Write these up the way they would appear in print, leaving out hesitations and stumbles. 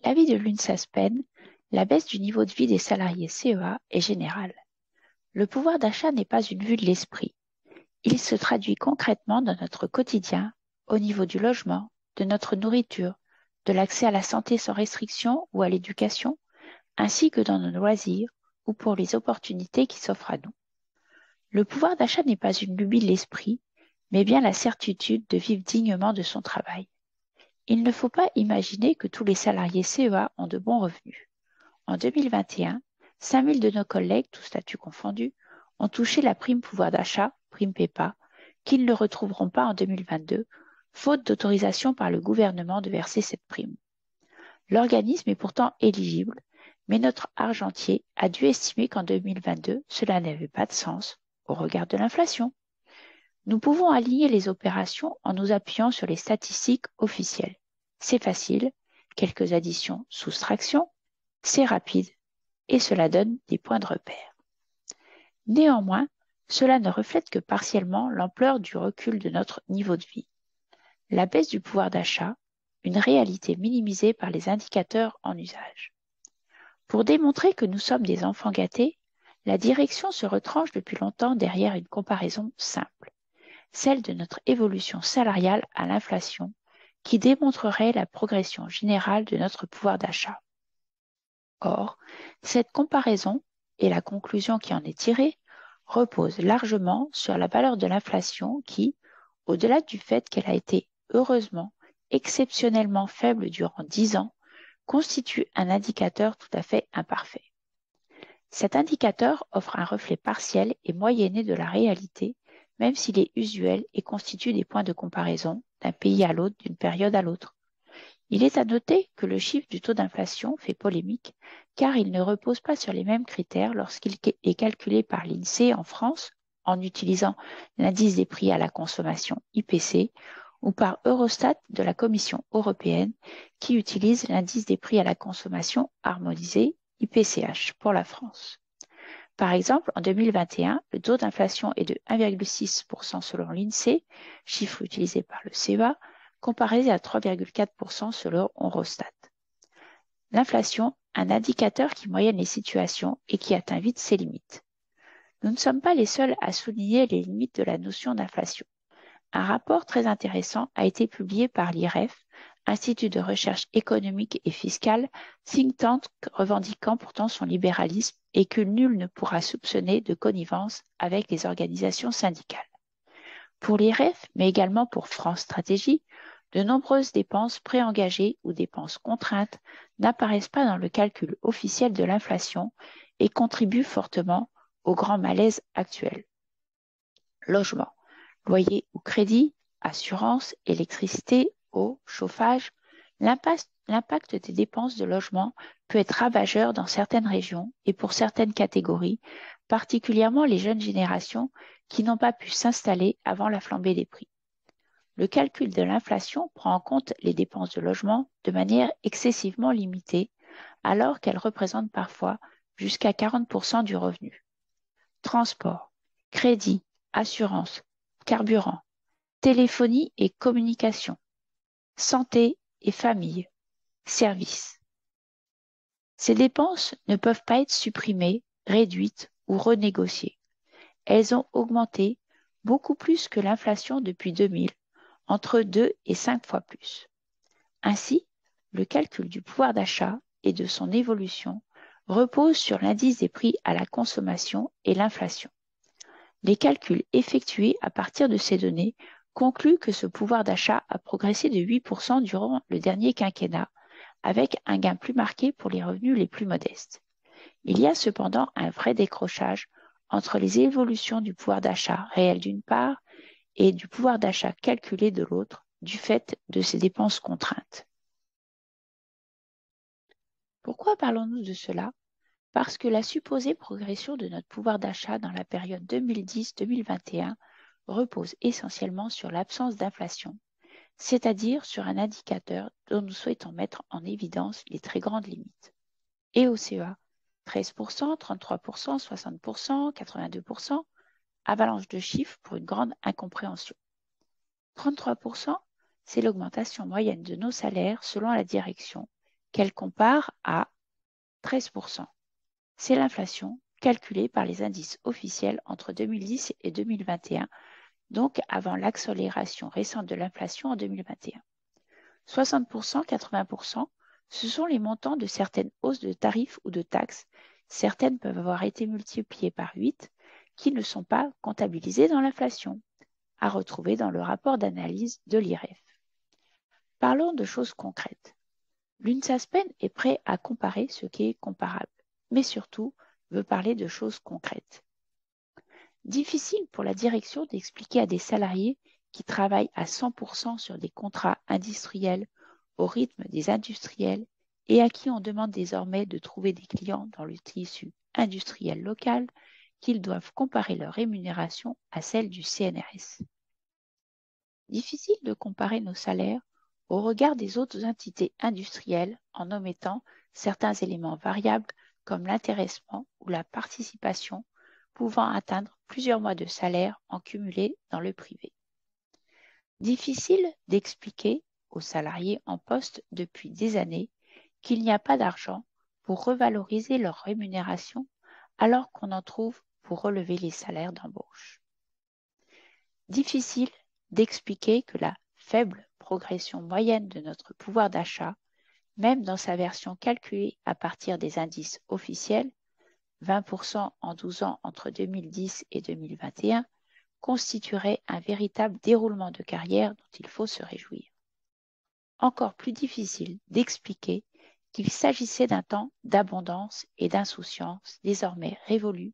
Avis de l'UNSASPEN, la baisse du niveau de vie des salariés CEA est générale. Le pouvoir d'achat n'est pas une vue de l'esprit. Il se traduit concrètement dans notre quotidien, au niveau du logement, de notre nourriture, de l'accès à la santé sans restriction ou à l'éducation, ainsi que dans nos loisirs ou pour les opportunités qui s'offrent à nous. Le pouvoir d'achat n'est pas une lubie de l'esprit, mais bien la certitude de vivre dignement de son travail. Il ne faut pas imaginer que tous les salariés CEA ont de bons revenus. En 2021, 5000 de nos collègues, tous statuts confondus, ont touché la prime pouvoir d'achat, prime PEPA, qu'ils ne retrouveront pas en 2022, faute d'autorisation par le gouvernement de verser cette prime. L'organisme est pourtant éligible, mais notre argentier a dû estimer qu'en 2022, cela n'avait pas de sens au regard de l'inflation. Nous pouvons aligner les opérations en nous appuyant sur les statistiques officielles. C'est facile, quelques additions, soustractions, c'est rapide et cela donne des points de repère. Néanmoins, cela ne reflète que partiellement l'ampleur du recul de notre niveau de vie. La baisse du pouvoir d'achat, une réalité minimisée par les indicateurs en usage. Pour démontrer que nous sommes des enfants gâtés, la direction se retranche depuis longtemps derrière une comparaison simple, celle de notre évolution salariale à l'inflation, qui démontrerait la progression générale de notre pouvoir d'achat. Or, cette comparaison, et la conclusion qui en est tirée, repose largement sur la valeur de l'inflation qui, au-delà du fait qu'elle a été heureusement exceptionnellement faible durant 10 ans, constitue un indicateur tout à fait imparfait. Cet indicateur offre un reflet partiel et moyenné de la réalité, même s'il est usuel et constitue des points de comparaison d'un pays à l'autre, d'une période à l'autre. Il est à noter que le chiffre du taux d'inflation fait polémique car il ne repose pas sur les mêmes critères lorsqu'il est calculé par l'INSEE en France en utilisant l'indice des prix à la consommation IPC ou par Eurostat de la Commission européenne qui utilise l'indice des prix à la consommation harmonisé IPCH pour la France. Par exemple, en 2021, le taux d'inflation est de 1,6% selon l'INSEE, chiffre utilisé par le CEA, comparé à 3,4% selon Eurostat. L'inflation, un indicateur qui moyenne les situations et qui atteint vite ses limites. Nous ne sommes pas les seuls à souligner les limites de la notion d'inflation. Un rapport très intéressant a été publié par l'IREF, Institut de recherche économique et fiscale, think tank revendiquant pourtant son libéralisme et que nul ne pourra soupçonner de connivence avec les organisations syndicales. Pour l'IREF, mais également pour France Stratégie, de nombreuses dépenses préengagées ou dépenses contraintes n'apparaissent pas dans le calcul officiel de l'inflation et contribuent fortement au grand malaise actuel. Logement, loyer ou crédit, assurance, électricité, eau, chauffage, l'impact des dépenses de logement peut être ravageur dans certaines régions et pour certaines catégories, particulièrement les jeunes générations qui n'ont pas pu s'installer avant la flambée des prix. Le calcul de l'inflation prend en compte les dépenses de logement de manière excessivement limitée, alors qu'elles représentent parfois jusqu'à 40% du revenu. Transport, crédit, assurance, carburant, téléphonie et communication, santé et famille, services. Ces dépenses ne peuvent pas être supprimées, réduites ou renégociées. Elles ont augmenté beaucoup plus que l'inflation depuis 2000, entre 2 et 5 fois plus. Ainsi, le calcul du pouvoir d'achat et de son évolution repose sur l'indice des prix à la consommation et l'inflation. Les calculs effectués à partir de ces données concluent que ce pouvoir d'achat a progressé de 8% durant le dernier quinquennat, avec un gain plus marqué pour les revenus les plus modestes. Il y a cependant un vrai décrochage entre les évolutions du pouvoir d'achat réel d'une part et du pouvoir d'achat calculé de l'autre, du fait de ces dépenses contraintes. Pourquoi parlons-nous de cela? Parce que la supposée progression de notre pouvoir d'achat dans la période 2010-2021 repose essentiellement sur l'absence d'inflation, c'est-à-dire sur un indicateur dont nous souhaitons mettre en évidence les très grandes limites. Et au CEA, 13%, 33%, 60%, 82%, avalanche de chiffres pour une grande incompréhension. 33%, c'est l'augmentation moyenne de nos salaires selon la direction, qu'elle compare à 13%. C'est l'inflation calculée par les indices officiels entre 2010 et 2021, donc avant l'accélération récente de l'inflation en 2021. 60%, 80%, ce sont les montants de certaines hausses de tarifs ou de taxes. Certaines peuvent avoir été multipliées par 8, qui ne sont pas comptabilisées dans l'inflation, à retrouver dans le rapport d'analyse de l'IREF. Parlons de choses concrètes. L'UNSASPEN est prêt à comparer ce qui est comparable, mais surtout veut parler de choses concrètes. Difficile pour la direction d'expliquer à des salariés qui travaillent à 100% sur des contrats industriels au rythme des industriels et à qui on demande désormais de trouver des clients dans le tissu industriel local qu'ils doivent comparer leur rémunération à celle du CNRS. Difficile de comparer nos salaires au regard des autres entités industrielles en omettant certains éléments variables comme l'intéressement ou la participation pouvant atteindre plusieurs mois de salaire en cumulé dans le privé. Difficile d'expliquer aux salariés en poste depuis des années qu'il n'y a pas d'argent pour revaloriser leur rémunération alors qu'on en trouve pour relever les salaires d'embauche. Difficile d'expliquer que la faible progression moyenne de notre pouvoir d'achat, même dans sa version calculée à partir des indices officiels, 20% en 12 ans entre 2010 et 2021, constituerait un véritable déroulement de carrière dont il faut se réjouir. Encore plus difficile d'expliquer qu'il s'agissait d'un temps d'abondance et d'insouciance désormais révolu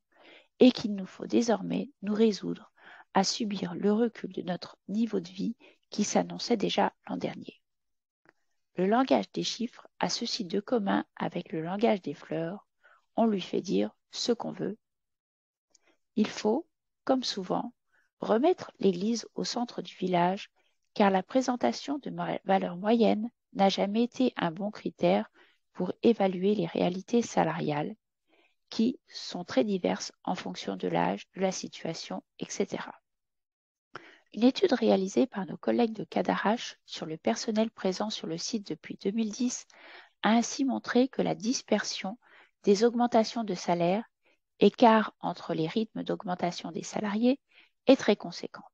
et qu'il nous faut désormais nous résoudre à subir le recul de notre niveau de vie qui s'annonçait déjà l'an dernier. Le langage des chiffres a ceci de commun avec le langage des fleurs, on lui fait dire ce qu'on veut. Il faut, comme souvent, remettre l'église au centre du village, car la présentation de valeurs moyennes n'a jamais été un bon critère pour évaluer les réalités salariales, qui sont très diverses en fonction de l'âge, de la situation, etc. Une étude réalisée par nos collègues de Cadarache sur le personnel présent sur le site depuis 2010 a ainsi montré que la dispersion des augmentations de salaire, écart entre les rythmes d'augmentation des salariés, est très conséquente.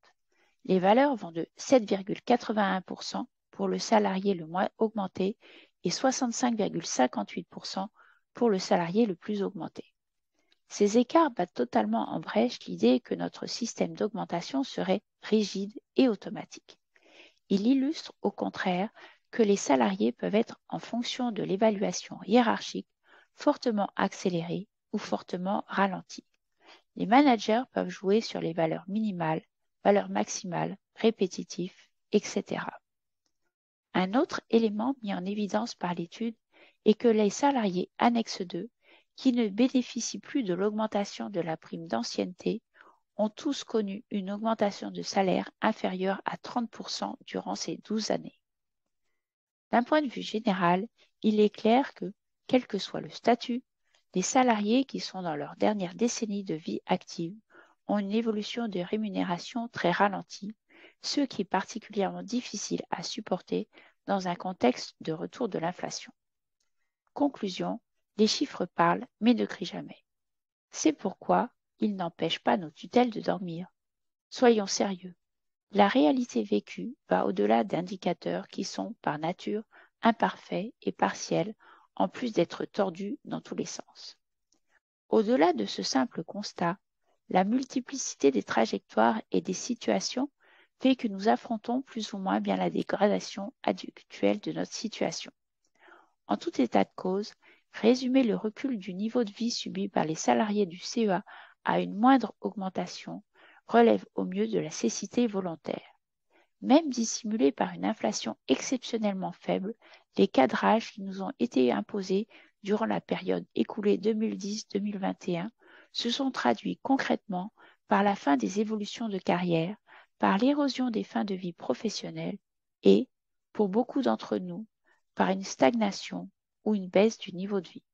Les valeurs vont de 7,81% pour le salarié le moins augmenté et 65,58% pour le salarié le plus augmenté. Ces écarts battent totalement en brèche l'idée que notre système d'augmentation serait rigide et automatique. Il illustre au contraire que les salariés peuvent être, en fonction de l'évaluation hiérarchique, fortement accélérés ou fortement ralentis. Les managers peuvent jouer sur les valeurs minimales, valeurs maximales, répétitifs, etc. Un autre élément mis en évidence par l'étude est que les salariés annexe 2 qui ne bénéficient plus de l'augmentation de la prime d'ancienneté ont tous connu une augmentation de salaire inférieure à 30% durant ces 12 années. D'un point de vue général, il est clair que, quel que soit le statut, les salariés qui sont dans leur dernière décennie de vie active ont une évolution de rémunération très ralentie, ce qui est particulièrement difficile à supporter dans un contexte de retour de l'inflation. Conclusion, les chiffres parlent mais ne crient jamais. C'est pourquoi ils n'empêchent pas nos tutelles de dormir. Soyons sérieux. La réalité vécue va au-delà d'indicateurs qui sont, par nature, imparfaits et partiels, en plus d'être tordus dans tous les sens. Au-delà de ce simple constat, la multiplicité des trajectoires et des situations fait que nous affrontons plus ou moins bien la dégradation actuelle de notre situation. En tout état de cause, résumer le recul du niveau de vie subi par les salariés du CEA à une moindre augmentation relève au mieux de la cécité volontaire. Même dissimulés par une inflation exceptionnellement faible, les cadrages qui nous ont été imposés durant la période écoulée 2010-2021 se sont traduits concrètement par la fin des évolutions de carrière, par l'érosion des fins de vie professionnelles et, pour beaucoup d'entre nous, par une stagnation ou une baisse du niveau de vie.